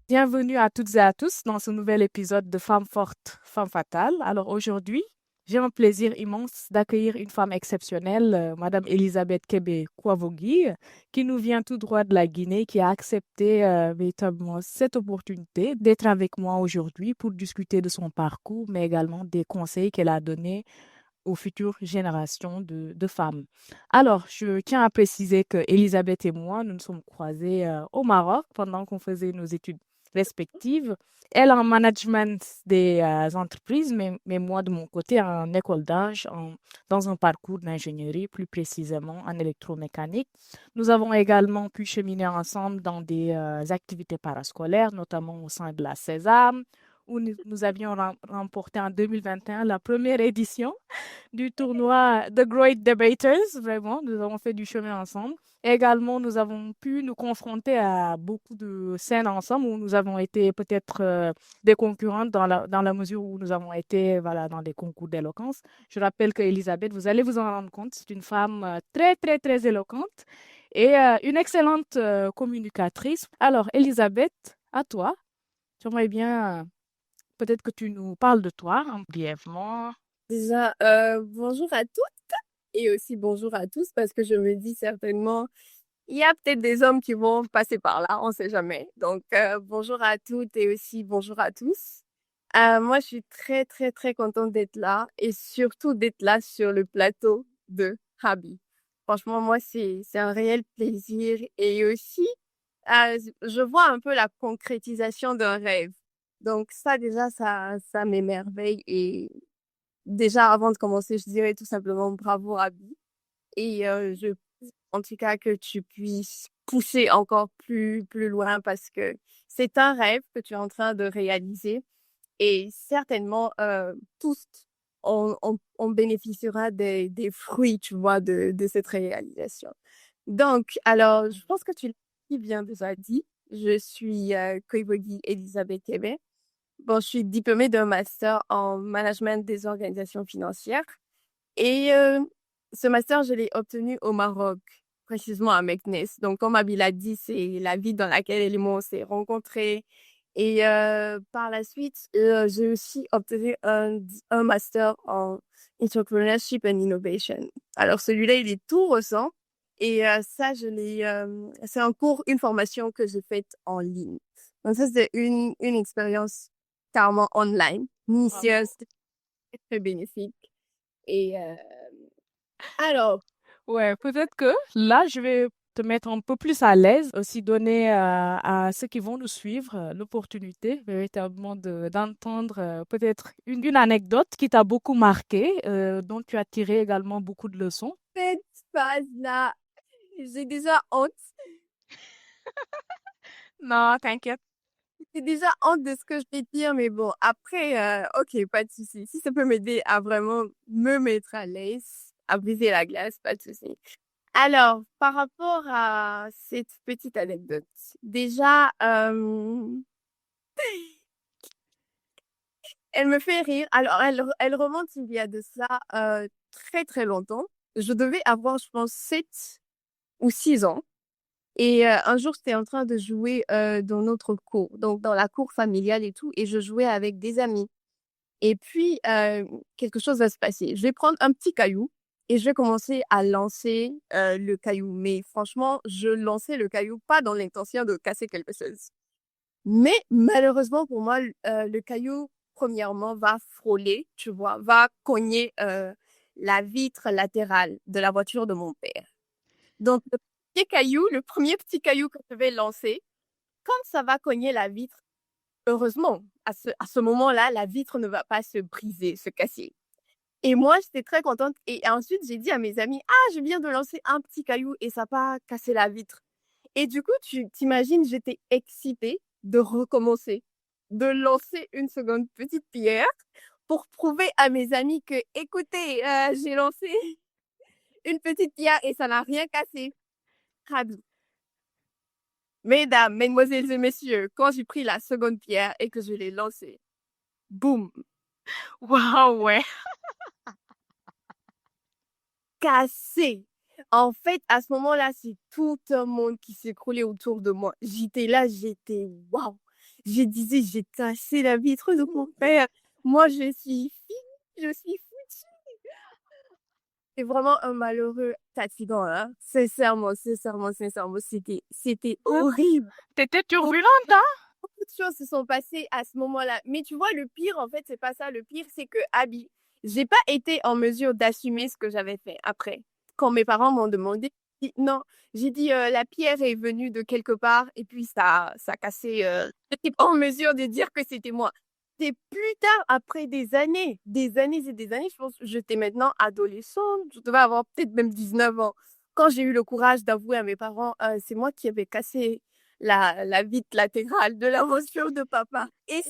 Bienvenue à toutes et à tous dans ce nouvel épisode de Femmes fortes, Femmes fatales. Alors aujourd'hui, j'ai un plaisir immense d'accueillir une femme exceptionnelle, Madame Elisabeth Kebe Kwavogui, qui nous vient tout droit de la Guinée, qui a accepté véritablement cette opportunité d'être avec moi aujourd'hui pour discuter de son parcours, mais également des conseils qu'elle a donnés aux futures générations de femmes. Alors, je tiens à préciser que Elisabeth et moi, nous nous sommes croisés au Maroc pendant qu'on faisait nos études respectives. Elle en management des entreprises, mais moi de mon côté en école d'âge, dans un parcours d'ingénierie, plus précisément en électromécanique. Nous avons également pu cheminer ensemble dans des activités parascolaires, notamment au sein de la Sésame, où nous avions remporté en 2021 la première édition du tournoi The Great Debaters. Vraiment, nous avons fait du chemin ensemble. Également, nous avons pu nous confronter à beaucoup de scènes ensemble où nous avons été peut-être des concurrentes dans la mesure où nous avons été voilà, dans des concours d'éloquence. Je rappelle que Elisabeth, vous allez vous en rendre compte, c'est une femme très, très, très éloquente et une excellente communicatrice. Alors, Elisabeth, à toi, j'aimerais bien peut-être que tu nous parles de toi hein, brièvement. Déjà, bonjour à toutes et aussi bonjour à tous parce que je me dis certainement, il y a peut-être des hommes qui vont passer par là, on sait jamais. Donc, bonjour à toutes et aussi bonjour à tous. Moi, je suis très, très, très contente d'être là et surtout d'être là sur le plateau de Habi. Franchement, moi, c'est un réel plaisir et aussi, je vois un peu la concrétisation d'un rêve. Donc, ça, déjà, ça m'émerveille et déjà, avant de commencer, je dirais tout simplement bravo, Abby. Et en tout cas, que tu puisses pousser encore plus loin parce que c'est un rêve que tu es en train de réaliser. Et certainement, tous, on bénéficiera des fruits, tu vois, de cette réalisation. Donc, alors, je pense que tu l'as bien déjà dit. Je suis Koibogi Elisabeth Kebe. Bon, je suis diplômée d'un master en management des organisations financières et ce master, je l'ai obtenu au Maroc, précisément à Meknès. Donc, comme Abby l'a dit, c'est la ville dans laquelle elle et moi on s'est rencontrés. Et par la suite, j'ai aussi obtenu un master en entrepreneurship and innovation. Alors, celui-là, il est tout récent. Et ça, c'est un cours, une formation que j'ai faite en ligne. Donc, ça, c'est une expérience carrément online, minutieuse, très, très bénéfique. Et alors, Ouais, peut-être que là, je vais te mettre un peu plus à l'aise, aussi donner à ceux qui vont nous suivre l'opportunité véritablement d'entendre peut-être une anecdote qui t'a beaucoup marqué, dont tu as tiré également beaucoup de leçons. cette phase-là, j'ai déjà honte. Non, t'inquiète. J'ai déjà honte de ce que je vais dire, mais bon, après, ok, pas de souci. Si ça peut m'aider à vraiment me mettre à l'aise, à briser la glace, pas de souci. Alors, par rapport à cette petite anecdote, déjà, elle me fait rire. Alors, elle remonte il y a de ça très très longtemps. Je devais avoir, je pense, 7 ou 6 ans. Et un jour, j'étais en train de jouer dans notre cour, donc dans la cour familiale et tout, et je jouais avec des amis. Et puis, quelque chose va se passer. Je vais prendre un petit caillou et je vais commencer à lancer le caillou. Mais franchement, je lançais le caillou pas dans l'intention de casser quelque chose. Mais malheureusement pour moi, le caillou, premièrement, va frôler, tu vois, va cogner la vitre latérale de la voiture de mon père. Donc, le premier petit caillou que je vais lancer, comme ça va cogner la vitre, heureusement, à ce moment-là, la vitre ne va pas se briser, se casser. Et moi, j'étais très contente. Et ensuite, j'ai dit à mes amis, ah, je viens de lancer un petit caillou et ça n'a pas cassé la vitre. Et du coup, tu t'imagines, j'étais excitée de recommencer, de lancer une seconde petite pierre pour prouver à mes amis que, écoutez, j'ai lancé une petite pierre et ça n'a rien cassé. Rabi. Mesdames, mesdemoiselles et messieurs, quand j'ai pris la seconde pierre et que je l'ai lancée, boum, Waouh, ouais. cassé. En fait, à ce moment-là, c'est tout un monde qui s'écroulait autour de moi. J'étais là, j'étais waouh. Je disais, j'ai cassé la vitre de mon père. Moi, je suis fille, je suis foutue. C'est vraiment un malheureux fatigant, hein. Sincèrement, sincèrement, sincèrement, c'était Ah, horrible. t'étais Donc, turbulente, hein? beaucoup de choses se sont passées à ce moment-là. Mais tu vois, le pire, en fait, c'est pas ça. Le pire, c'est que Abby, j'ai pas été en mesure d'assumer ce que j'avais fait après. Quand mes parents m'ont demandé, non, j'ai dit, la pierre est venue de quelque part et puis ça a cassé. J'étais pas en mesure de dire que c'était moi. C'est plus tard, après des années et des années, je pense que j'étais maintenant adolescente, je devais avoir peut-être même 19 ans. Quand j'ai eu le courage d'avouer à mes parents, c'est moi qui avais cassé la vitre latérale de la voiture de papa. Et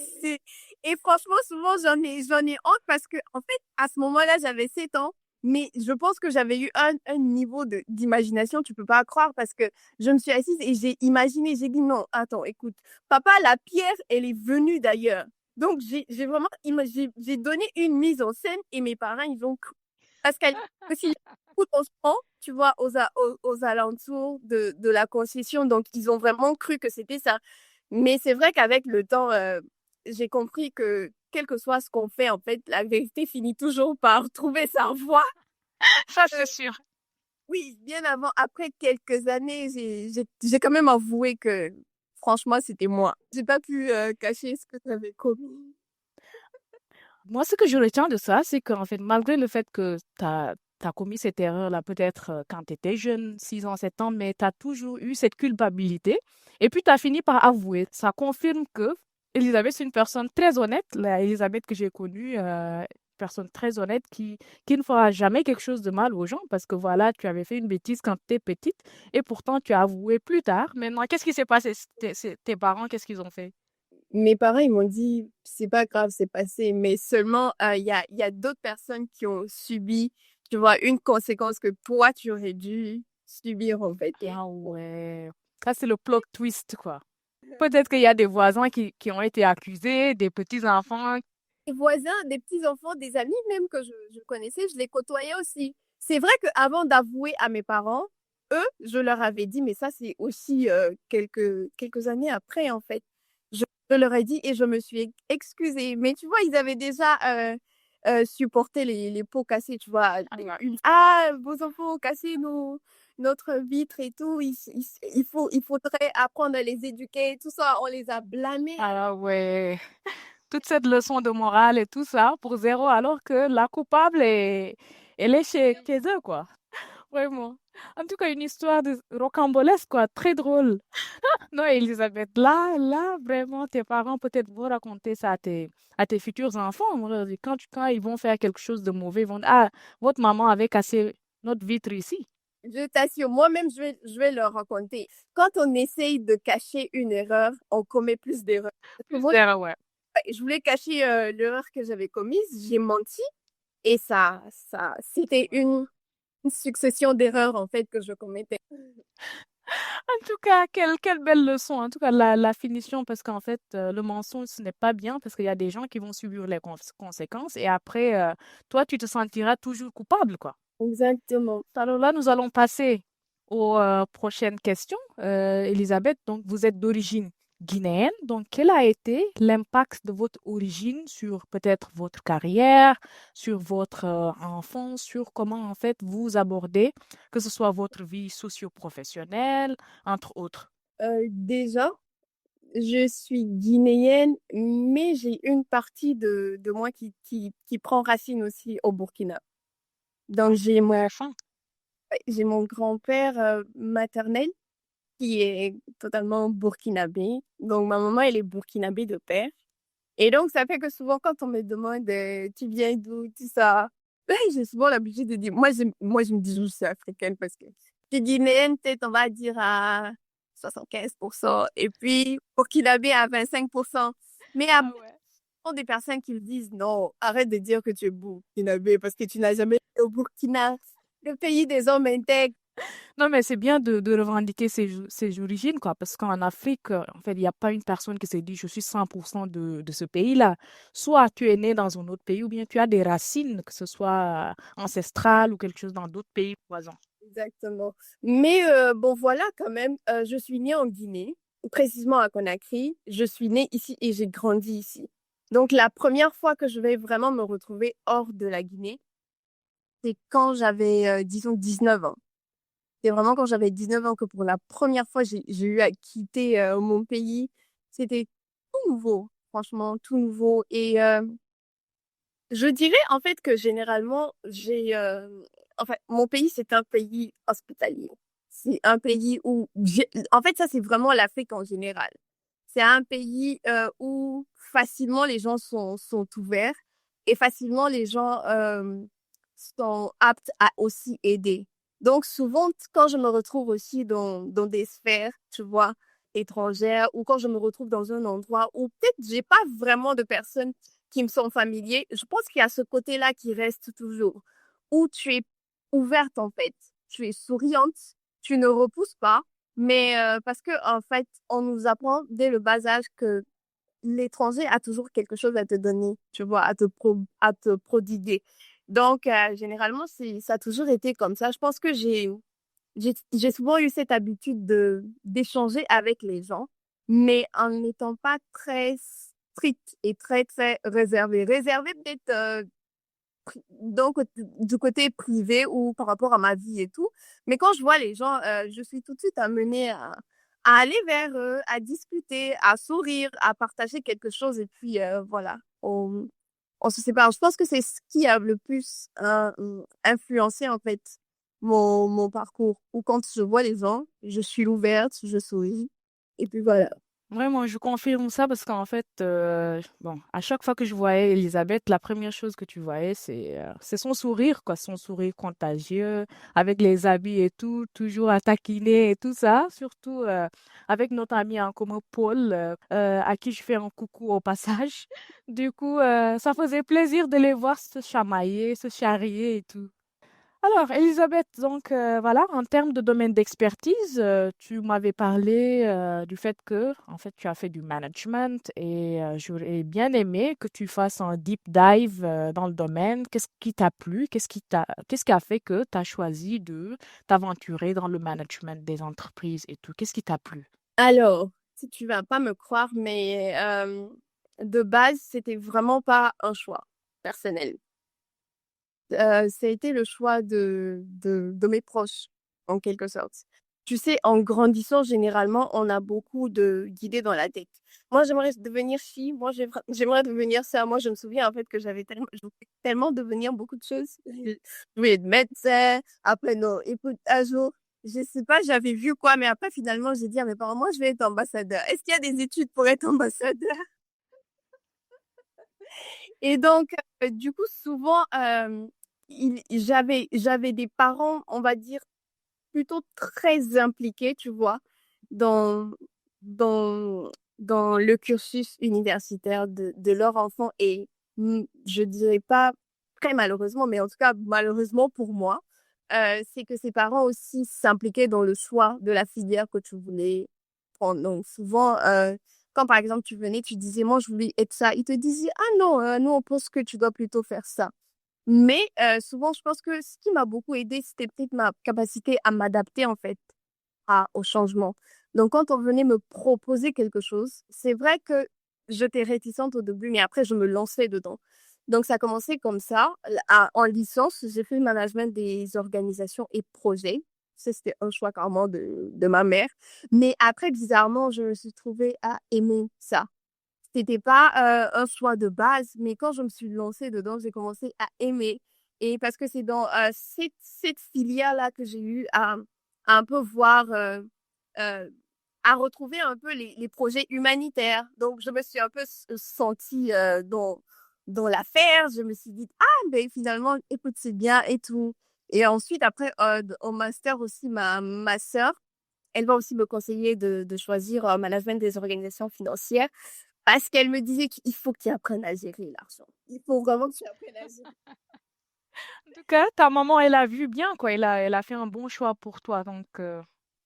franchement, souvent, j'en ai honte parce que, en fait, à ce moment-là, j'avais 7 ans, mais je pense que j'avais eu un niveau d'imagination, tu peux pas croire, parce que je me suis assise et j'ai imaginé, j'ai dit non, attends, écoute, papa, la pierre, elle est venue d'ailleurs. Donc, j'ai vraiment, j'ai donné une mise en scène et mes parents, ils ont cru. Parce qu'à aussi, on se prend, tu vois, aux alentours de la concession. Donc, ils ont vraiment cru que c'était ça. Mais c'est vrai qu'avec le temps, j'ai compris que quel que soit ce qu'on fait, en fait, la vérité finit toujours par trouver sa voie. Ça, Euh, c'est sûr. oui, bien avant, après quelques années, j'ai quand même avoué que, franchement, c'était moi. J'ai pas pu cacher ce que j'avais commis. Moi, ce que je retiens de ça, c'est qu'en fait, malgré le fait que tu as commis cette erreur-là, peut-être quand tu étais jeune, 6 ans, 7 ans, mais tu as toujours eu cette culpabilité. Et puis, tu as fini par avouer. Ça confirme que Elisabeth, c'est une personne très honnête. La Elisabeth que j'ai connue, une personne très honnête qui ne fera jamais quelque chose de mal aux gens parce que voilà, tu avais fait une bêtise quand tu étais petite et pourtant tu as avoué plus tard. Maintenant, qu'est-ce qui s'est passé? Tes parents, qu'est-ce qu'ils ont fait? Mes parents, ils m'ont dit, c'est pas grave, c'est passé, mais seulement, il y a d'autres personnes qui ont subi, tu vois, une conséquence que toi, tu aurais dû subir, en fait. Ah ouais. Ça, c'est le plot twist, quoi. Peut-être qu'il y a des voisins qui ont été accusés, des petits-enfants. Des voisins, des petits-enfants, des amis même que je connaissais, je les côtoyais aussi. C'est vrai qu'avant d'avouer à mes parents, eux, je leur avais dit, mais ça, c'est aussi quelques années après, en fait. Je leur ai dit et je me suis excusée. Mais tu vois, ils avaient déjà supporté les pots cassés, tu vois. Ah ouais. Ah, vos enfants ont cassé notre vitre et tout. Il faudrait apprendre à les éduquer, tout ça. On les a blâmés. Ah ouais. Toute cette leçon de morale et tout ça pour zéro, alors que la coupable elle est chez eux, quoi. Vraiment. En tout cas, une histoire de rocambolesque, quoi. Très drôle. Non, Elisabeth, là, vraiment, tes parents peut-être vont raconter ça à tes futurs enfants. On leur dit, quand ils vont faire quelque chose de mauvais, ils vont dire, ah, votre maman avait cassé notre vitre ici. Je t'assure, moi-même, je vais leur raconter. Quand on essaye de cacher une erreur, on commet plus d'erreurs. Parce que Plus moi, d'erreurs, ouais. je voulais cacher l'erreur que j'avais commise, j'ai menti et c'était une succession d'erreurs en fait que je commettais. En tout cas, quelle belle leçon. En tout cas, la finition, parce qu'en fait, le mensonge, ce n'est pas bien, parce qu'il y a des gens qui vont subir les conséquences, et après, toi, tu te sentiras toujours coupable, quoi. Exactement. Alors là, nous allons passer aux prochaines questions. Elisabeth, donc vous êtes d'origine guinéenne. Donc, quel a été l'impact de votre origine sur peut-être votre carrière, sur votre enfance, sur comment en fait vous abordez, que ce soit votre vie socio-professionnelle, entre autres? Déjà, je suis guinéenne, mais j'ai une partie de moi qui prend racine aussi au Burkina. Donc, Intéressant. j'ai mon grand-père maternel qui est totalement burkinabé. Donc, ma maman, elle est burkinabé de père. Et donc, ça fait que souvent, quand on me demande tu viens d'où, tout ça, j'ai souvent l'habitude de dire, moi, je me dis, je suis africaine parce que je suis guinéenne, peut-être, on va dire à 75%, et puis burkinabé à 25%. Mais Ah après, ouais. il y a des personnes qui me disent, non, arrête de dire que tu es burkinabé parce que tu n'as jamais été au Burkina, le pays des hommes intègres. Non, mais c'est bien de revendiquer ses origines, quoi, parce qu'en Afrique, en fait, il n'y a pas une personne qui se dit, je suis 100% de ce pays-là. Soit tu es né dans un autre pays, ou bien tu as des racines, que ce soit ancestrales ou quelque chose dans d'autres pays voisins. Exactement. Mais bon, voilà, quand même, je suis née en Guinée. précisément à Conakry. Je suis née ici et j'ai grandi ici. Donc, la première fois que je vais vraiment me retrouver hors de la Guinée, c'est quand j'avais, disons, 19 ans. C'est vraiment quand j'avais 19 ans que pour la première fois, j'ai eu à quitter mon pays. C'était tout nouveau, franchement, tout nouveau. Et je dirais en fait que généralement, en fait, mon pays, c'est un pays hospitalier. C'est un pays où, en fait, ça, c'est vraiment l'Afrique en général. C'est un pays où facilement les gens sont ouverts et facilement les gens sont aptes à aussi aider. Donc souvent, quand je me retrouve aussi dans des sphères, tu vois, étrangères, ou quand je me retrouve dans un endroit où peut-être j'ai pas vraiment de personnes qui me sont familiers, je pense qu'il y a ce côté-là qui reste toujours, où tu es ouverte en fait, tu es souriante, tu ne repousses pas, mais parce que en fait, on nous apprend dès le bas âge que l'étranger a toujours quelque chose à te donner, tu vois, à te prodiguer. Donc, généralement, ça a toujours été comme ça. Je pense que j'ai souvent eu cette habitude d'échanger avec les gens, mais en n'étant pas très stricte et très, très réservée. Réservée peut-être donc du côté privé ou par rapport à ma vie et tout. Mais quand je vois les gens, je suis tout de suite amenée à aller vers eux, à discuter, à sourire, à partager quelque chose et puis voilà, on se sépare. Je pense que c'est ce qui a le plus influencé en fait mon parcours. Ou quand je vois les gens, je suis ouverte, je souris et puis voilà. Vraiment, je confirme ça parce qu'en fait, bon, à chaque fois que je voyais Elisabeth, la première chose que tu voyais, c'est son sourire, quoi, son sourire contagieux, avec les habits et tout, toujours à taquiner et tout ça, surtout avec notre ami en commun Paul, à qui je fais un coucou au passage. Du coup, ça faisait plaisir de les voir se chamailler, se charrier et tout. Alors, Elisabeth, donc voilà, en termes de domaine d'expertise, tu m'avais parlé du fait que, en fait, tu as fait du management et j'aurais bien aimé que tu fasses un deep dive dans le domaine. Qu'est-ce qui t'a plu? Qu'est-ce qui a fait que tu as choisi de t'aventurer dans le management des entreprises et tout? Qu'est-ce qui t'a plu? Alors, si tu vas pas me croire, mais de base, c'était vraiment pas un choix personnel. Ça a été le choix de mes proches, en quelque sorte. Tu sais, en grandissant, généralement, on a beaucoup de d'idées dans la tête. Moi, j'aimerais devenir ci, moi, j'aimerais devenir ça. Moi, je me souviens, en fait, que je voulais tellement devenir beaucoup de choses. Je voulais être médecin. Après, non, écoute, un jour, je sais pas, j'avais vu quoi, mais après, finalement, j'ai dit à mes parents, moi, je vais être ambassadeur. Est-ce qu'il y a des études pour être ambassadeur? Et donc, du coup, souvent, j'avais des parents, on va dire, plutôt très impliqués, tu vois, dans, dans, dans le cursus universitaire de leur enfant. Et je dirais pas très malheureusement, mais en tout cas, malheureusement pour moi, c'est que ces parents aussi s'impliquaient dans le choix de la filière que tu voulais prendre. Donc, souvent, quand par exemple tu venais, tu disais, moi, je voulais être ça, ils te disaient, ah non, nous, on pense que tu dois plutôt faire ça. Mais souvent, je pense que ce qui m'a beaucoup aidé, c'était peut-être ma capacité à m'adapter en fait au changement. Donc, quand on venait me proposer quelque chose, c'est vrai que j'étais réticente au début, mais après, je me lançais dedans. Donc, ça a commencé comme ça. En licence, j'ai fait le management des organisations et projets. Ça, c'était un choix carrément de ma mère. Mais après, bizarrement, je me suis trouvée à aimer ça. C'était pas un choix de base, mais quand je me suis lancée dedans, j'ai commencé à aimer. Et parce que c'est dans cette filière-là que j'ai eu à un peu voir, euh, à retrouver un peu les projets humanitaires. Donc, je me suis un peu sentie dans l'affaire. Je me suis dit, ah, ben finalement, écoute, c'est bien et tout. Et ensuite, après, au master aussi, ma sœur, elle va aussi me conseiller de choisir management des organisations financières. Parce qu'elle me disait qu'il faut que tu apprennes à gérer l'argent. Il faut vraiment que tu apprennes à gérer. En tout cas, ta maman, elle a vu bien, quoi. Elle a fait un bon choix pour toi, donc.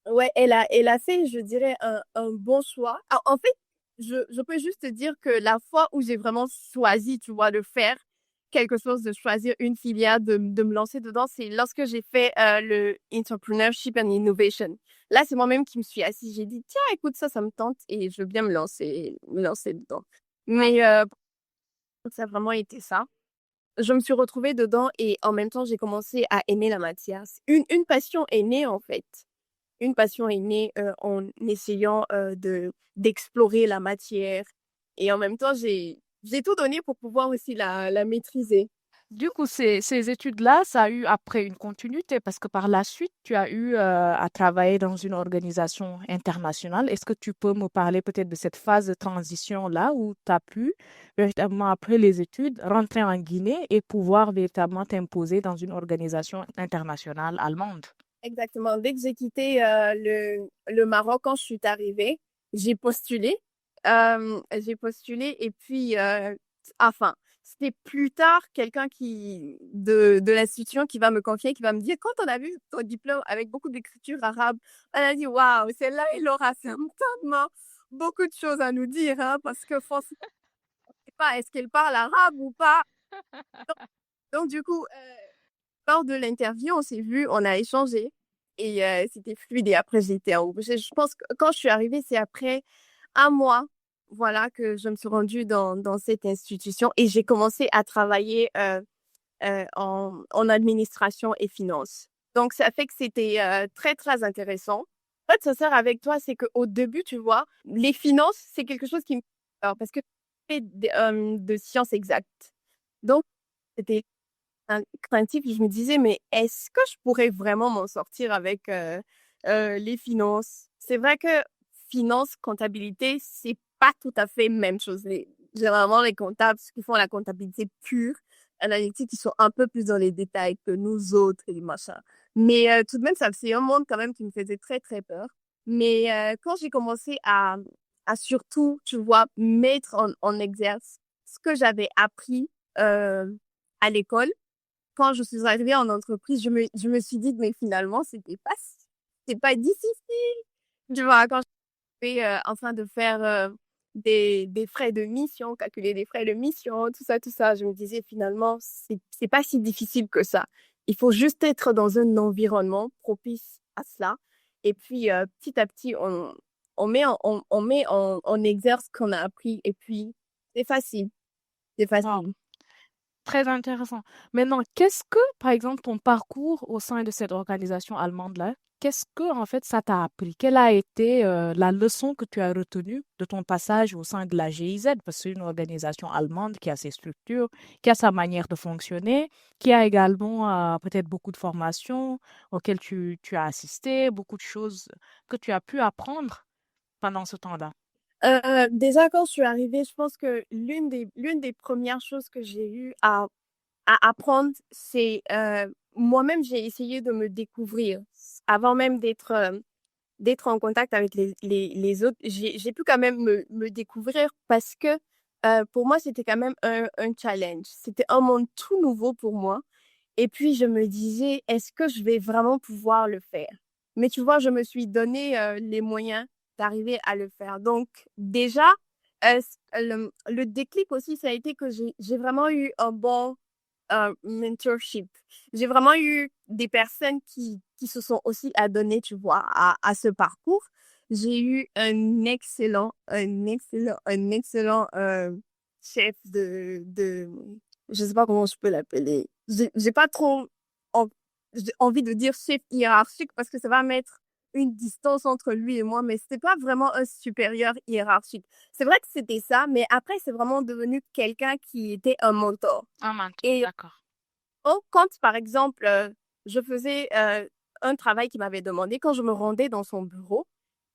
Ouais, elle a fait, je dirais, un bon choix. Alors, en fait, je peux juste te dire que la fois où j'ai vraiment choisi, tu vois, de faire quelque chose de choisir une filière, de me lancer dedans, c'est lorsque j'ai fait le Entrepreneurship and Innovation. Là, c'est moi-même qui me suis assise. J'ai dit, tiens, écoute, ça me tente et je veux bien me lancer dedans. Mais ça a vraiment été ça. Je me suis retrouvée dedans et en même temps, j'ai commencé à aimer la matière. Une passion est née, en fait. Une passion est née en essayant d'explorer la matière. Et en même temps, j'ai tout donné pour pouvoir aussi la maîtriser. Du coup, ces études-là, ça a eu après une continuité parce que par la suite, tu as eu à travailler dans une organisation internationale. Est-ce que tu peux me parler peut-être de cette phase de transition-là où tu as pu véritablement, après les études, rentrer en Guinée et pouvoir véritablement t'imposer dans une organisation internationale allemande? Exactement. Dès que j'ai quitté le Maroc, quand je suis arrivée, j'ai postulé. J'ai postulé et puis, enfin, c'était plus tard quelqu'un de l'institution qui va me confier, qui va me dire, quand on a vu ton diplôme avec beaucoup d'écriture arabe, on a dit, waouh, celle-là, elle aura certainement beaucoup de choses à nous dire, hein, parce que franchement, je sais pas, est-ce qu'elle parle arabe ou pas? Donc, du coup, lors de l'interview, on s'est vu, on a échangé et c'était fluide. Et après, j'ai été embauchée. Je pense que quand je suis arrivée, c'est après un mois, voilà, que je me suis rendue dans cette institution et j'ai commencé à travailler en administration et finance. Donc, ça fait que c'était très, très intéressant. En fait, ça sert avec toi, c'est qu'au début, tu vois, les finances, c'est quelque chose qui me... Alors, parce que je fais de sciences exactes. Donc, c'était craintif. Je me disais, mais est-ce que je pourrais vraiment m'en sortir avec les finances? C'est vrai que finance, comptabilité, c'est pas tout à fait même chose. Généralement, les comptables, ceux qui font la comptabilité pure, analytique, ils sont un peu plus dans les détails que nous autres et les machins. Mais tout de même, ça, c'est un monde quand même qui me faisait très, très peur. Mais quand j'ai commencé à surtout, tu vois, mettre en exerce ce que j'avais appris euh, à l'école, quand je suis arrivée en entreprise, je me suis dit, mais finalement, c'est pas difficile. Tu vois, quand je suis en train de faire des frais de mission, calculer des frais de mission, tout ça, je me disais finalement, c'est pas si difficile que ça. Il faut juste être dans un environnement propice à cela. Et puis, petit à petit, on met en exergue ce qu'on a appris. Et puis, c'est facile. C'est Wow. facile. Très intéressant. Maintenant, qu'est-ce que, par exemple, ton parcours au sein de cette organisation allemande-là, qu'est-ce que, en fait, ça t'a appris? Quelle a été la leçon que tu as retenue de ton passage au sein de la GIZ? Parce que c'est une organisation allemande qui a ses structures, qui a sa manière de fonctionner, qui a également peut-être beaucoup de formations auxquelles tu as assisté, beaucoup de choses que tu as pu apprendre pendant ce temps-là. Déjà, quand je suis arrivée, je pense que l'une des premières choses que j'ai eu à apprendre, c'est moi-même, j'ai essayé de me découvrir. Avant même d'être en contact avec les autres, j'ai pu quand même me découvrir parce que pour moi, c'était quand même un challenge. C'était un monde tout nouveau pour moi. Et puis, je me disais, est-ce que je vais vraiment pouvoir le faire? Mais tu vois, je me suis donné les moyens d'arriver à le faire. Donc, déjà, le déclic aussi, ça a été que j'ai vraiment eu un bon mentorship. J'ai vraiment eu des personnes qui se sont aussi adonnées, tu vois, à ce parcours. J'ai eu un excellent chef je sais pas comment je peux l'appeler. J'ai pas trop en- j'ai envie de dire chef hiérarchique parce que ça va mettre une distance entre lui et moi, mais c'était pas vraiment un supérieur hiérarchique. C'est vrai que c'était ça, mais après, c'est vraiment devenu quelqu'un qui était un mentor. Ah, maintenant, Et d'accord. quand, par exemple, je faisais un travail qu'il m'avait demandé, quand je me rendais dans son bureau,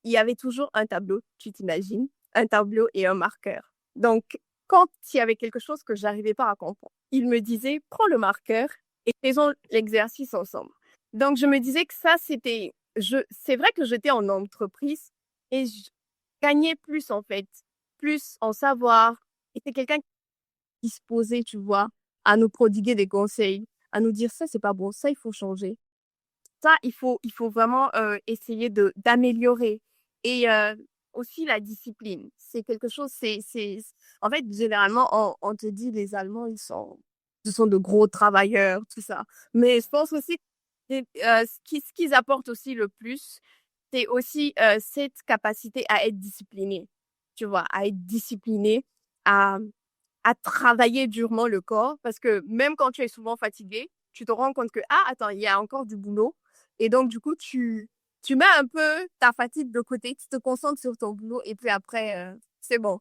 il y avait toujours un tableau, tu t'imagines, un tableau et un marqueur. Donc, quand il y avait quelque chose que j'arrivais pas à comprendre, il me disait, prends le marqueur et faisons l'exercice ensemble. Donc, je me disais que ça, c'est vrai que j'étais en entreprise et je gagnais plus, en fait, plus en savoir. Et c'est quelqu'un disposé, tu vois, à nous prodiguer des conseils, à nous dire ça, c'est pas bon, ça, il faut changer. Ça, il faut vraiment essayer d'améliorer. Et aussi la discipline. C'est quelque chose, en fait, généralement, on te dit, les Allemands, ils sont, ce sont de gros travailleurs, tout ça. Mais je pense aussi que ce qu'ils apportent aussi le plus, c'est aussi cette capacité à être discipliné, tu vois, à être discipliné, à, à travailler durement le corps, parce que même quand tu es souvent fatigué, tu te rends compte que, ah, attends, il y a encore du boulot. Et donc, du coup, tu mets un peu ta fatigue de côté, tu te concentres sur ton boulot, et puis après, c'est bon.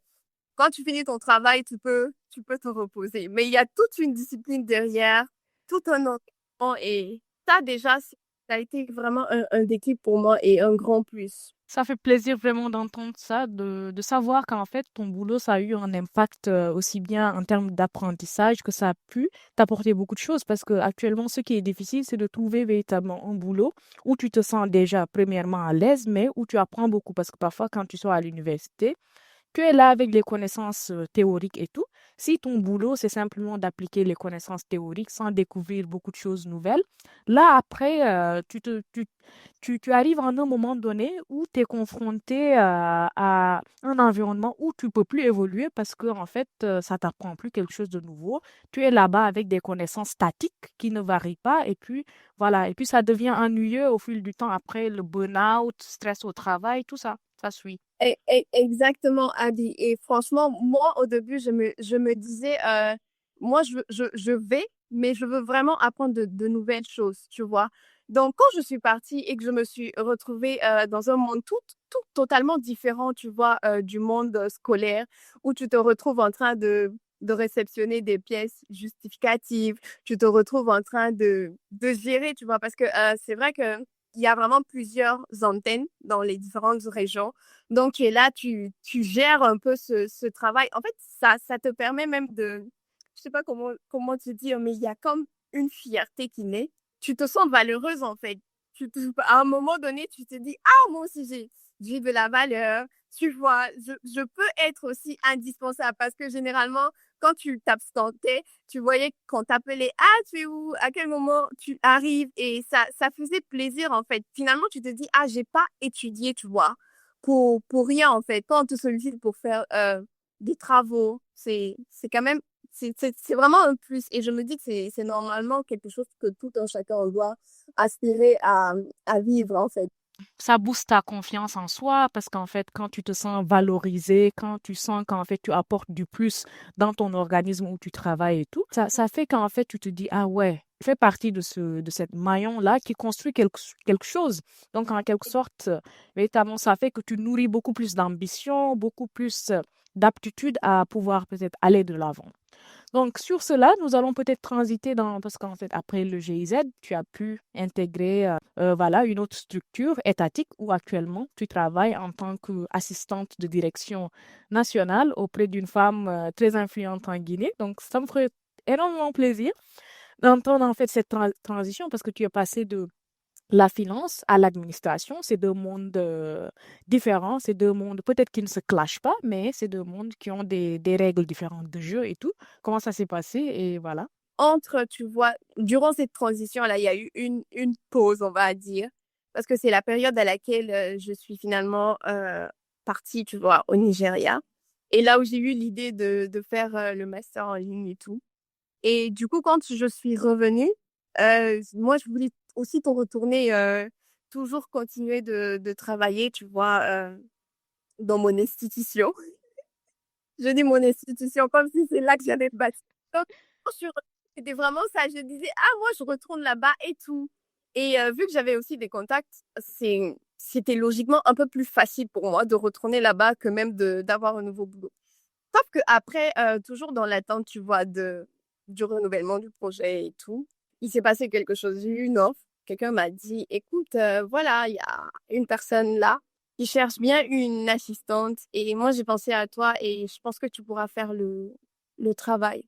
Quand tu finis ton travail, tu peux te reposer. Mais il y a toute une discipline derrière, tout un entraînement, et ça, déjà, ça a été vraiment un déclic pour moi et un grand plus. Ça fait plaisir vraiment d'entendre ça, de savoir qu'en fait, ton boulot, ça a eu un impact aussi bien en termes d'apprentissage que ça a pu t'apporter beaucoup de choses parce que actuellement, ce qui est difficile, c'est de trouver véritablement un boulot où tu te sens déjà premièrement à l'aise, mais où tu apprends beaucoup parce que parfois, quand tu sors à l'université, tu es là avec les connaissances théoriques et tout. Si ton boulot, c'est simplement d'appliquer les connaissances théoriques sans découvrir beaucoup de choses nouvelles, là, après, tu arrives à un moment donné où tu es confronté à un environnement où tu peux plus évoluer parce que, en fait, ça t'apprend plus quelque chose de nouveau. Tu es là-bas avec des connaissances statiques qui ne varient pas et puis, voilà. Et puis, ça devient ennuyeux au fil du temps après le burn-out, stress au travail, tout ça, ça suit. Exactement, Adi. Et franchement, moi, au début, je me disais, moi, je vais, mais je veux vraiment apprendre de nouvelles choses, tu vois. Donc, quand je suis partie et que je me suis retrouvée dans un monde tout totalement différent, tu vois, du monde scolaire, où tu te retrouves en train de réceptionner des pièces justificatives, tu te retrouves en train de gérer, tu vois, parce que c'est vrai que il y a vraiment plusieurs antennes dans les différentes régions. Donc, tu es là, tu gères un peu ce travail. En fait, ça te permet même je sais pas comment te dire, mais il y a comme une fierté qui naît. Tu te sens valeureuse, en fait. À un moment donné, tu te dis, ah, moi aussi, j'ai de la valeur. Tu vois, je peux être aussi indispensable parce que généralement, quand tu t'absentais, tu voyais qu'on t'appelait, ah, tu es où? À quel moment tu arrives? Et ça faisait plaisir, en fait. Finalement, tu te dis, ah, j'ai pas étudié, tu vois pour rien, en fait. Quand on te sollicite pour faire des travaux, c'est quand même, c'est vraiment un plus. Et je me dis que c'est normalement quelque chose que tout un chacun doit aspirer à vivre, en fait. Ça booste ta confiance en soi parce qu'en fait, quand tu te sens valorisé, quand tu sens qu'en fait tu apportes du plus dans ton organisme où tu travailles et tout, ça fait qu'en fait tu te dis, ah ouais, je fais partie de cette maillon-là qui construit quelque chose. Donc, en quelque sorte, véritablement, ça fait que tu nourris beaucoup plus d'ambition, beaucoup plus d'aptitude à pouvoir peut-être aller de l'avant. Donc, sur cela, nous allons peut-être transiter parce qu'en fait, après le GIZ, tu as pu intégrer, voilà, une autre structure étatique où actuellement tu travailles en tant qu'assistante de direction nationale auprès d'une femme très influente en Guinée. Donc, ça me ferait énormément plaisir d'entendre en fait cette transition parce que tu es passé de la finance à l'administration, c'est deux mondes différents, c'est deux mondes peut-être qui ne se clashent pas, mais c'est deux mondes qui ont des règles différentes de jeu et tout. Comment ça s'est passé et voilà. Entre, tu vois, durant cette transition-là, il y a eu une pause, on va dire, parce que c'est la période à laquelle je suis finalement partie, tu vois, au Nigeria. Et là où j'ai eu l'idée de faire le master en ligne et tout. Et du coup, quand je suis revenue, moi, je voulais aussi pour retourner, toujours continuer de travailler, tu vois, dans mon institution. Je dis mon institution comme si c'est là que j'allais me bâtir. Donc, quand je suis revenue, c'était vraiment ça. Je disais, ah, moi, je retourne là-bas et tout. Et vu que j'avais aussi des contacts, c'était logiquement un peu plus facile pour moi de retourner là-bas que même d'avoir un nouveau boulot. Sauf que après, toujours dans l'attente, tu vois, du renouvellement du projet et tout, il s'est passé quelque chose. J'ai eu une offre. Quelqu'un m'a dit, écoute, voilà, il y a une personne là qui cherche bien une assistante et moi, j'ai pensé à toi et je pense que tu pourras faire le travail.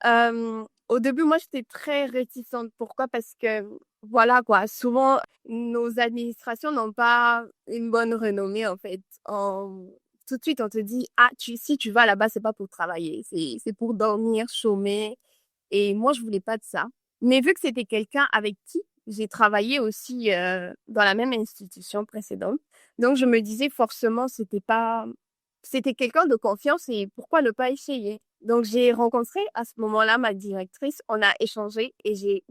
Au début, moi, j'étais très réticente. Pourquoi? Parce que, voilà, quoi, souvent, nos administrations n'ont pas une bonne renommée, en fait. Tout de suite, on te dit, ah, si tu vas là-bas, c'est pas pour travailler, c'est pour dormir, chômer. Et moi, je voulais pas de ça. Mais vu que c'était quelqu'un avec qui j'ai travaillé aussi dans la même institution précédente, donc je me disais forcément, c'était quelqu'un de confiance et pourquoi ne pas essayer? Donc, j'ai rencontré à ce moment-là ma directrice, on a échangé et j'ai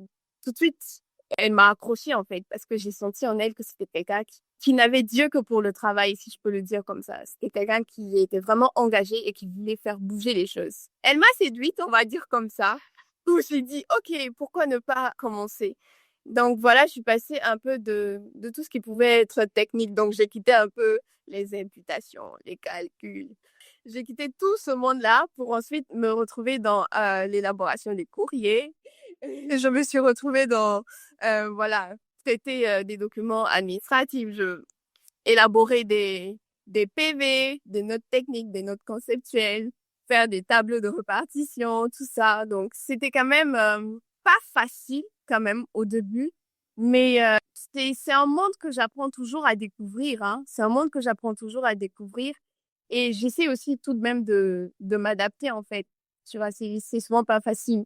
tout de suite, elle m'a accrochée en fait, parce que j'ai senti en elle que c'était quelqu'un qui n'avait Dieu que pour le travail, si je peux le dire comme ça. C'était quelqu'un qui était vraiment engagé et qui voulait faire bouger les choses. Elle m'a séduite, on va dire comme ça, où j'ai dit, OK, pourquoi ne pas commencer? Donc voilà, je suis passée un peu de tout ce qui pouvait être technique. Donc j'ai quitté un peu les imputations, les calculs. J'ai quitté tout ce monde-là pour ensuite me retrouver dans l'élaboration des courriers. Et je me suis retrouvée dans, voilà, traiter des documents administratifs. Je élaborer des PV, des notes techniques, des notes conceptuelles, faire des tableaux de répartition, tout ça. Donc, c'était quand même pas facile quand même au début, mais c'est un monde que j'apprends toujours à découvrir, hein. C'est un monde que j'apprends toujours à découvrir et j'essaie aussi tout de même de m'adapter en fait. Tu vois, c'est souvent pas facile.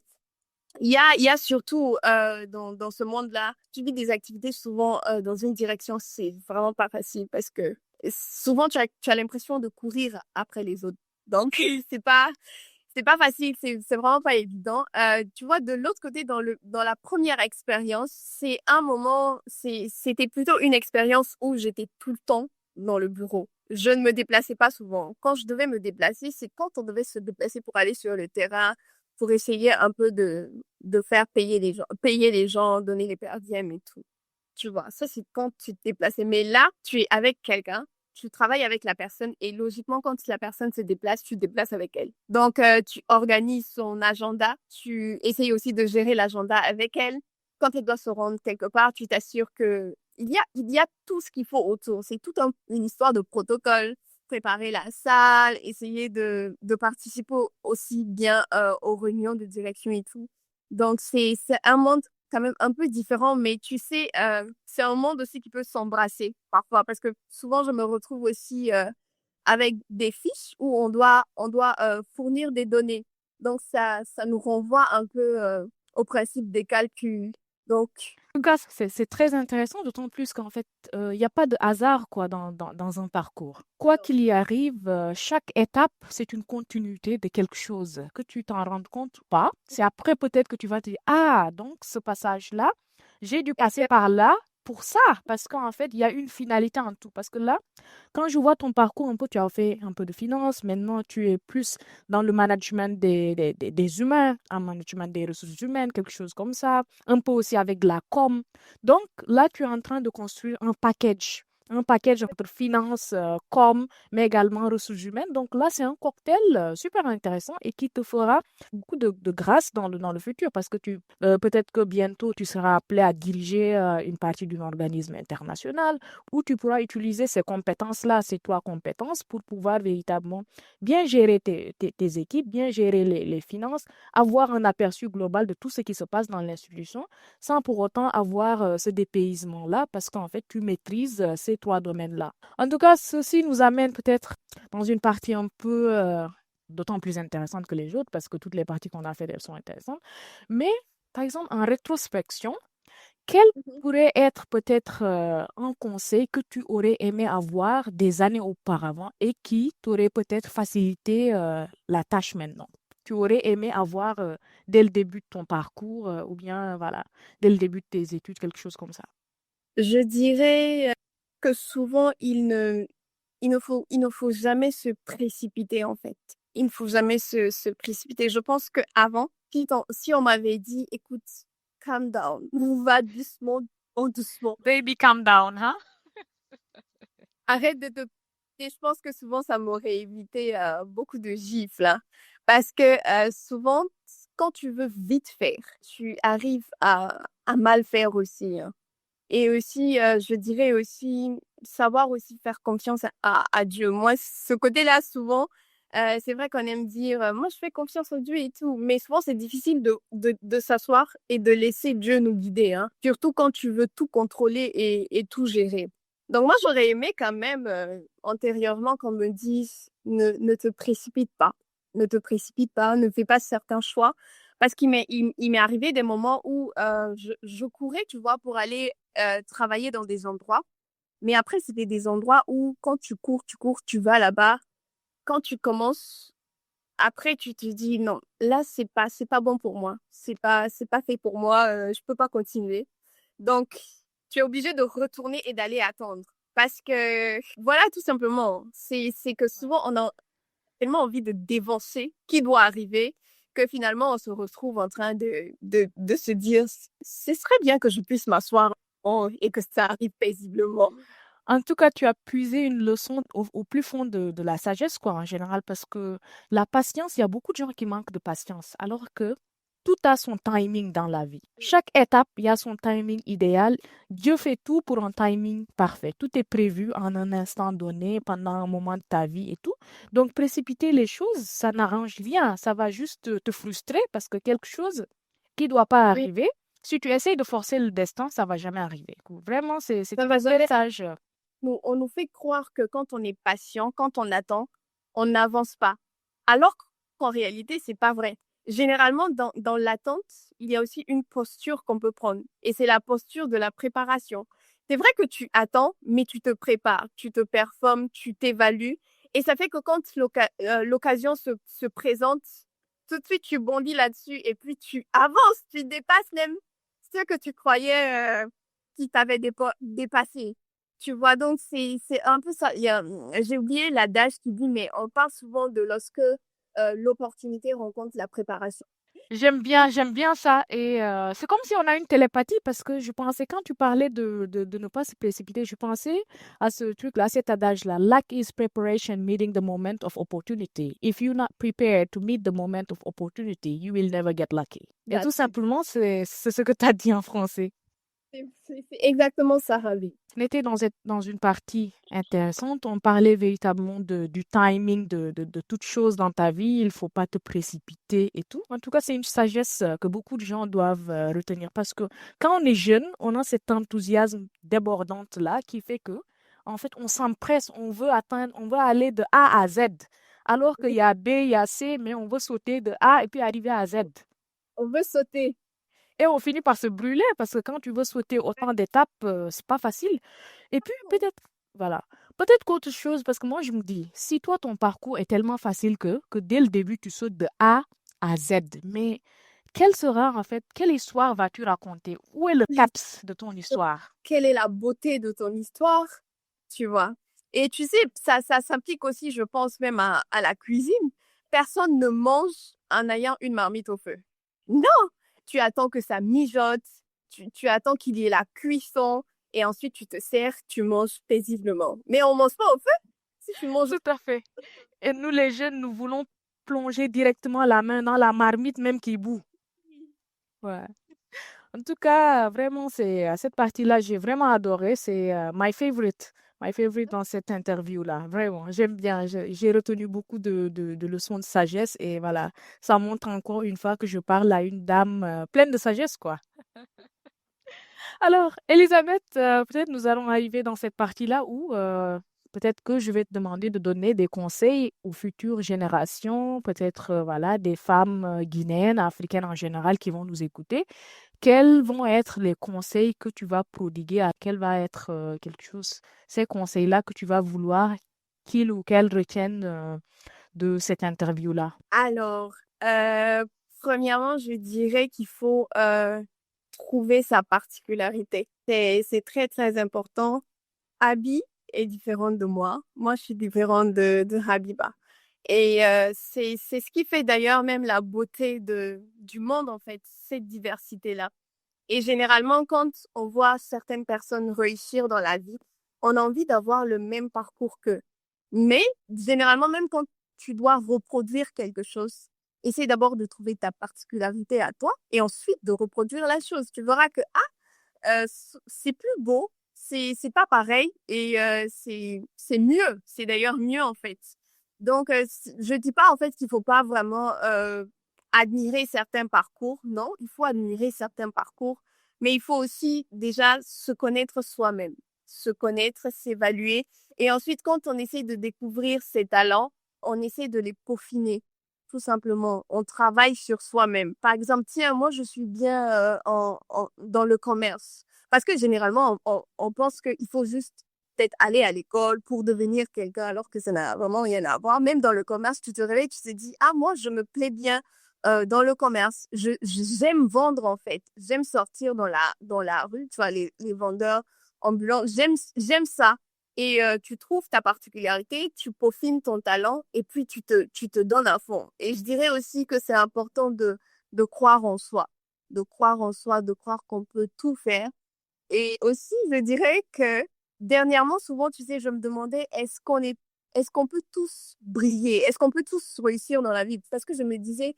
Il y a surtout dans ce monde-là, tu vis des activités souvent dans une direction, c'est vraiment pas facile parce que souvent tu as l'impression de courir après les autres. Donc c'est pas facile, c'est vraiment pas évident. Tu vois, de l'autre côté, dans la première expérience, c'est un moment, c'était plutôt une expérience où j'étais tout le temps dans le bureau. Je ne me déplaçais pas souvent. Quand je devais me déplacer, c'est quand on devait se déplacer pour aller sur le terrain, pour essayer un peu de faire payer les gens, donner les perdièmes et tout. Tu vois, ça, c'est quand tu te déplaçais. Mais là, tu es avec quelqu'un, tu travailles avec la personne et logiquement, quand la personne se déplace, tu te déplaces avec elle. Donc, tu organises son agenda, tu essayes aussi de gérer l'agenda avec elle. Quand elle doit se rendre quelque part, tu t'assures que il y a tout ce qu'il faut autour. C'est toute une histoire de protocole. Préparer la salle, essayer de participer aussi bien aux réunions de direction et tout. Donc, c'est un monde quand même un peu différent, mais tu sais, c'est un monde aussi qui peut s'embrasser parfois, parce que souvent, je me retrouve aussi avec des fiches où on doit fournir des données. Donc, ça nous renvoie un peu au principe des calculs. Donc, En tout cas, c'est très intéressant, d'autant plus qu'en fait, il n'y a pas de hasard quoi, dans un parcours. Quoi qu'il y arrive, chaque étape, c'est une continuité de quelque chose. Que tu t'en rendes compte ou pas, c'est après peut-être que tu vas te dire, ah, donc ce passage-là, j'ai dû passer par là pour ça, parce qu'en fait, il y a une finalité en tout. Parce que là, quand je vois ton parcours un peu, tu as fait un peu de finance, maintenant tu es plus dans le management des humains, un management des ressources humaines, quelque chose comme ça, un peu aussi avec de la com. Donc là, tu es en train de construire un package entre finance, com, mais également ressources humaines. Donc là, c'est un cocktail super intéressant et qui te fera beaucoup de grâce dans le futur parce que peut-être que bientôt, tu seras appelé à diriger une partie d'un organisme international où tu pourras utiliser ces compétences-là, ces trois compétences, pour pouvoir véritablement bien gérer tes équipes, bien gérer les finances, avoir un aperçu global de tout ce qui se passe dans l'institution, sans pour autant avoir ce dépaysement-là, parce qu'en fait, tu maîtrises ces trois domaines-là. En tout cas, ceci nous amène peut-être dans une partie un peu d'autant plus intéressante que les autres, parce que toutes les parties qu'on a faites, elles sont intéressantes. Mais, par exemple, en rétrospection, quel mhm. pourrait être peut-être un conseil que tu aurais aimé avoir des années auparavant et qui t'aurait peut-être facilité la tâche maintenant? Tu aurais aimé avoir dès le début de ton parcours ou bien voilà, dès le début de tes études, quelque chose comme ça. Je dirais que souvent, il ne faut jamais se précipiter, en fait. Il ne faut jamais se précipiter. Je pense que avant, si on m'avait dit, écoute, calm down, on va doucement, doucement. Baby, calm down, hein? Arrête de te... Et je pense que souvent, ça m'aurait évité beaucoup de gifles, hein. Parce que souvent, quand tu veux vite faire, tu arrives à mal faire aussi, hein. Et aussi, je dirais aussi, savoir aussi faire confiance à Dieu. Moi, ce côté-là, souvent, c'est vrai qu'on aime dire, moi, je fais confiance en Dieu et tout, mais souvent, c'est difficile de s'asseoir et de laisser Dieu nous guider, hein. Surtout quand tu veux tout contrôler et tout gérer. Donc, moi, j'aurais aimé quand même, antérieurement, qu'on me dise, ne te précipite pas. Ne te précipite pas, ne fais pas certains choix. Parce qu'il m'est arrivé des moments où je courais, tu vois, pour aller travailler dans des endroits. Mais après, c'était des endroits où quand tu cours, tu vas là-bas. Quand tu commences après, tu te dis, non, là, c'est pas bon pour moi. C'est pas fait pour moi. Je peux pas continuer. Donc, tu es obligé de retourner et d'aller attendre. Parce que, voilà, tout simplement. C'est que souvent, on a tellement envie de dévancer qui doit arriver que finalement, on se retrouve en train de se dire, ce serait bien que je puisse m'asseoir et que ça arrive paisiblement. En tout cas, tu as puisé une leçon au plus fond de la sagesse, quoi, en général, parce que la patience, il y a beaucoup de gens qui manquent de patience, alors que tout a son timing dans la vie. Chaque étape, il y a son timing idéal. Dieu fait tout pour un timing parfait. Tout est prévu en un instant donné, pendant un moment de ta vie et tout. Donc, précipiter les choses, ça n'arrange rien. Ça va juste te frustrer parce que quelque chose qui doit pas Oui, arriver, si tu essayes de forcer le destin, ça va jamais arriver. Vraiment, c'est ça un va jamais. message. On nous fait croire que quand on est patient, quand on attend, on n'avance pas. Alors qu'en réalité, c'est pas vrai. Généralement, dans l'attente, il y a aussi une posture qu'on peut prendre. Et c'est la posture de la préparation. C'est vrai que tu attends, mais tu te prépares, tu te performes, tu t'évalues. Et ça fait que quand l'occasion se présente, tout de suite, tu bondis là-dessus et puis tu avances, tu dépasses même ce que tu croyais qui t'avait dépassé. Tu vois, donc c'est un peu ça. J'ai oublié l'adage qui dit, mais on parle souvent de lorsque l'opportunité rencontre la préparation. J'aime bien ça. Et c'est comme si on a une télépathie parce que je pensais, quand tu parlais de ne pas se précipiter, je pensais à ce truc-là, cet adage-là. Luck is preparation meeting the moment of opportunity. If you're not prepared to meet the moment of opportunity, you will never get lucky. Et tout That's it. simplement, c'est ce que tu as dit en français. C'est exactement ça, Ravi. On était dans une partie intéressante. On parlait véritablement du timing de toute chose dans ta vie. Il faut pas te précipiter et tout. En tout cas, c'est une sagesse que beaucoup de gens doivent retenir parce que quand on est jeune, on a cet enthousiasme débordant-là qui fait que, en fait, on s'empresse, on veut atteindre, on veut aller de A à Z. Alors qu'il y a B, il y a C, mais on veut sauter de A et puis arriver à Z. On veut sauter. Et on finit par se brûler parce que quand tu veux sauter autant d'étapes, c'est pas facile. Et puis peut-être, voilà, peut-être qu'autre chose, parce que moi je me dis, si toi ton parcours est tellement facile que dès le début tu sautes de A à Z, mais quelle sera en fait, quelle histoire vas-tu raconter? Où est le caps de ton histoire? Quelle est la beauté de ton histoire, tu vois? Et tu sais, ça s'applique aussi, je pense, même à la cuisine. Personne ne mange en ayant une marmite au feu. Non, tu attends que ça mijote, tu attends qu'il y ait la cuisson, et ensuite tu te sers, tu manges paisiblement. Mais on mange pas au feu. Si tu manges, Tout à fait. Et nous les jeunes, nous voulons plonger directement la main dans la marmite même qui bout. Ouais. En tout cas, vraiment, c'est cette partie-là, j'ai vraiment adoré. C'est my favorite dans cette interview-là. Vraiment, j'aime bien. J'ai retenu beaucoup de leçons de sagesse et voilà, ça montre encore une fois que je parle à une dame pleine de sagesse, quoi. Alors, Elisabeth, peut-être nous allons arriver dans cette partie-là où peut-être que je vais te demander de donner des conseils aux futures générations, peut-être voilà, des femmes guinéennes, africaines en général qui vont nous écouter. Quels vont être les conseils que tu vas prodiguer à quel va être quelque chose, ces conseils-là que tu vas vouloir qu'il ou qu'elle retienne de cette interview-là? alors, premièrement, je dirais qu'il faut trouver sa particularité. C'est très, très important. Abby est différente de moi. Moi, je suis différente de Habiba. Et c'est ce qui fait d'ailleurs même la beauté du monde, en fait, cette diversité-là. Et généralement, quand on voit certaines personnes réussir dans la vie, on a envie d'avoir le même parcours qu'eux. Mais généralement, même quand tu dois reproduire quelque chose, essaie d'abord de trouver ta particularité à toi et ensuite de reproduire la chose. Tu verras que c'est plus beau, c'est pas pareil et c'est mieux. C'est d'ailleurs mieux en fait. Donc je dis pas en fait qu'il faut pas vraiment admirer certains parcours. Non, il faut admirer certains parcours, mais il faut aussi déjà se connaître soi-même, se connaître, s'évaluer et ensuite quand on essaie de découvrir ses talents, on essaie de les peaufiner. Tout simplement, on travaille sur soi-même. Par exemple, tiens, moi, je suis bien dans le commerce. Parce que généralement, on pense qu'il faut juste peut-être aller à l'école pour devenir quelqu'un alors que ça n'a vraiment rien à voir. Même dans le commerce, tu te réveilles, tu te dis, ah, moi, je me plais bien dans le commerce. J'aime vendre, en fait. J'aime sortir dans la rue, tu vois, les vendeurs ambulants. J'aime ça. Et tu trouves ta particularité, tu peaufines ton talent et puis tu te donnes à fond. Et je dirais aussi que c'est important de croire en soi, de croire en soi, de croire qu'on peut tout faire. Et aussi, je dirais que dernièrement, souvent, tu sais, je me demandais, est-ce qu'on peut tous briller? Est-ce qu'on peut tous réussir dans la vie? Parce que je me disais,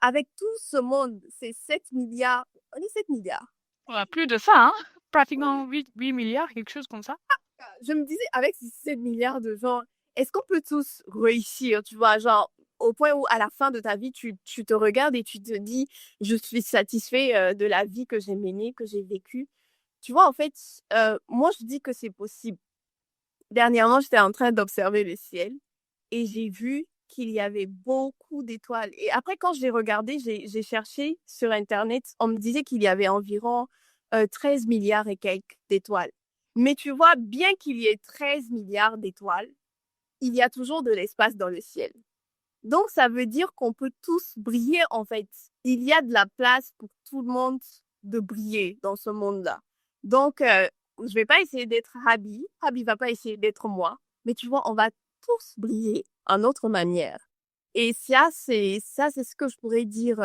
avec tout ce monde, c'est 7 milliards, on est 7 milliards. Ouais, plus de ça, hein? Pratiquement 8 milliards, quelque chose comme ça. Je me disais, avec ces 7 milliards de gens, est-ce qu'on peut tous réussir, tu vois, genre, au point où, à la fin de ta vie, tu te regardes et tu te dis, je suis satisfait de la vie que j'ai menée, que j'ai vécue. Tu vois, en fait, moi, je dis que c'est possible. Dernièrement, j'étais en train d'observer le ciel et j'ai vu qu'il y avait beaucoup d'étoiles. Et après, quand j'ai regardé, j'ai cherché sur Internet, on me disait qu'il y avait environ 13 milliards et quelques d'étoiles. Mais tu vois, bien qu'il y ait 13 milliards d'étoiles, il y a toujours de l'espace dans le ciel. Donc, ça veut dire qu'on peut tous briller, en fait. Il y a de la place pour tout le monde de briller dans ce monde-là. Donc, je vais pas essayer d'être Habi. Habi va pas essayer d'être moi. Mais tu vois, on va tous briller à notre manière. Et ça, c'est ce que je pourrais dire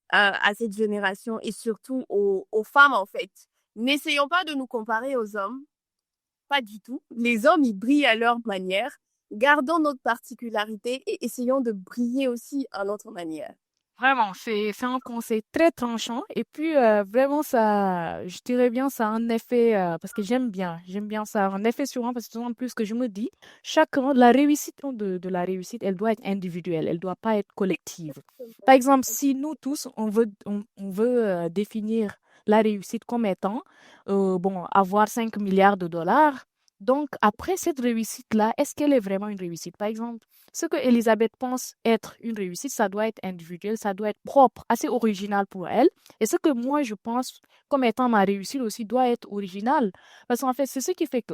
à cette génération et surtout aux femmes, en fait. N'essayons pas de nous comparer aux hommes. Pas du tout. Les hommes, ils brillent à leur manière. Gardons notre particularité et essayons de briller aussi à notre manière. Vraiment, c'est un conseil très tranchant et puis vraiment ça, je dirais bien ça a un effet parce que j'aime bien ça, un effet sur moi parce que en plus que je me dis, chacun la réussite de la réussite, elle doit être individuelle, elle doit pas être collective. Par exemple, si nous tous on veut définir la réussite comme étant bon avoir 5 milliards de dollars, donc après cette réussite-là, est-ce qu'elle est vraiment une réussite? Par exemple, ce que Elisabeth pense être une réussite, ça doit être individuel, ça doit être propre, assez original pour elle. Et ce que moi, je pense comme étant ma réussite aussi doit être original. Parce qu'en fait, c'est ce qui fait que,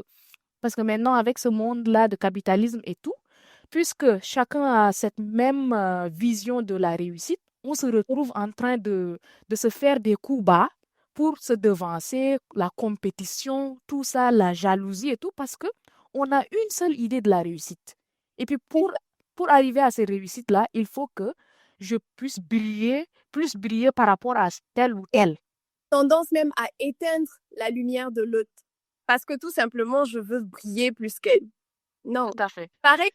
parce que maintenant, avec ce monde-là de capitalisme et tout, puisque chacun a cette même vision de la réussite, on se retrouve en train de se faire des coups bas pour se devancer, la compétition, tout ça, la jalousie et tout, parce que on a une seule idée de la réussite. Et puis pour arriver à ces réussites-là, il faut que je puisse briller, plus briller par rapport à tel ou tel. Tendance même à éteindre la lumière de l'autre. Parce que tout simplement, je veux briller plus qu'elle. Non. Tout à fait. Pareil,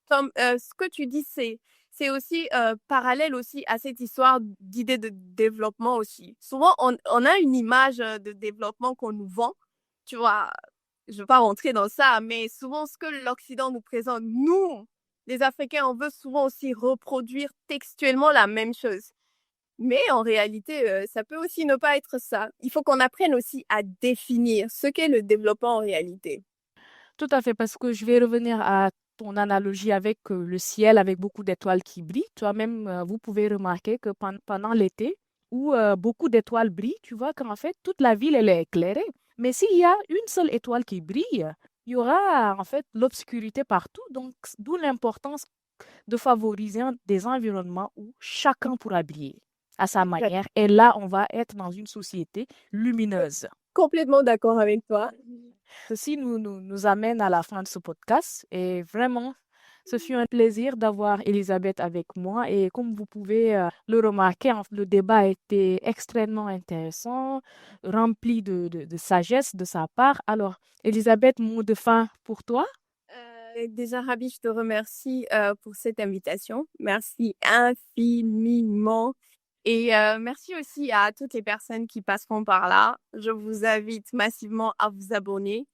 comme ce que tu dis, c'est aussi parallèle aussi à cette histoire d'idée de développement aussi. Souvent, on a une image de développement qu'on nous vend. Tu vois, je ne veux pas rentrer dans ça, mais souvent, ce que l'Occident nous présente, nous, les Africains, on veut souvent aussi reproduire textuellement la même chose. Mais en réalité, ça peut aussi ne pas être ça. Il faut qu'on apprenne aussi à définir ce qu'est le développement en réalité. Tout à fait, parce que je vais revenir à ton analogie avec le ciel, avec beaucoup d'étoiles qui brillent. Toi-même, vous pouvez remarquer que pendant l'été, où beaucoup d'étoiles brillent, tu vois qu'en fait, toute la ville, elle est éclairée. Mais s'il y a une seule étoile qui brille, il y aura en fait l'obscurité partout. Donc, d'où l'importance de favoriser des environnements où chacun pourra briller à sa manière. Et là, on va être dans une société lumineuse. Complètement d'accord avec toi. Ceci nous amène à la fin de ce podcast et vraiment, ce fut un plaisir d'avoir Elisabeth avec moi et comme vous pouvez le remarquer, le débat a été extrêmement intéressant, rempli de sagesse de sa part. Alors, Elisabeth, mot de fin pour toi? Déjà, Rabi, je te remercie pour cette invitation. Merci infiniment. Et merci aussi à toutes les personnes qui passeront par là. Je vous invite massivement à vous abonner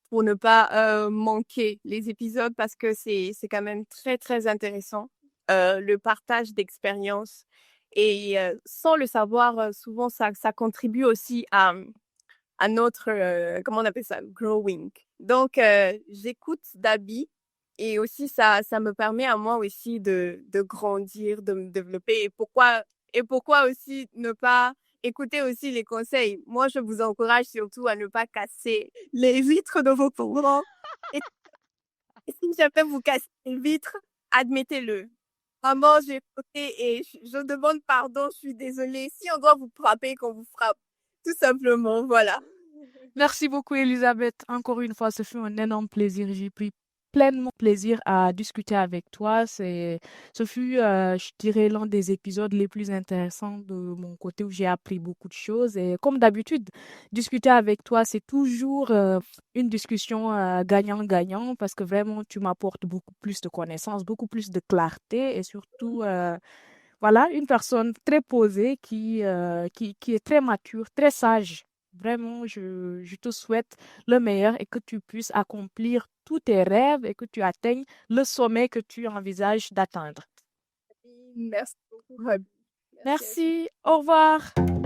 pour ne pas manquer les épisodes parce que c'est quand même très, très intéressant. Le partage d'expériences. Et sans le savoir, souvent, ça contribue aussi à notre, comment on appelle ça, growing. Donc, j'écoute Dabi et aussi ça me permet à moi aussi de grandir, de me développer. Et pourquoi aussi ne pas écoutez aussi les conseils. Moi, je vous encourage surtout à ne pas casser les vitres de vos courants. Et si jamais vous cassez les vitres, admettez-le. Vraiment, j'ai fauté et je demande pardon, je suis désolée. Si on doit vous frapper, qu'on vous frappe. Tout simplement, voilà. Merci beaucoup, Elisabeth. Encore une fois, ce fut un énorme plaisir. J'ai pris pleinement plaisir à discuter avec toi. Ce fut, je dirais, l'un des épisodes les plus intéressants de mon côté où j'ai appris beaucoup de choses. Et comme d'habitude, discuter avec toi, c'est toujours une discussion gagnant-gagnant parce que vraiment, tu m'apportes beaucoup plus de connaissances, beaucoup plus de clarté et surtout, voilà, une personne très posée qui est très mature, très sage. Vraiment, je te souhaite le meilleur et que tu puisses accomplir tous tes rêves et que tu atteignes le sommet que tu envisages d'atteindre. Merci beaucoup, Rabi. Merci à toi. Merci, au revoir.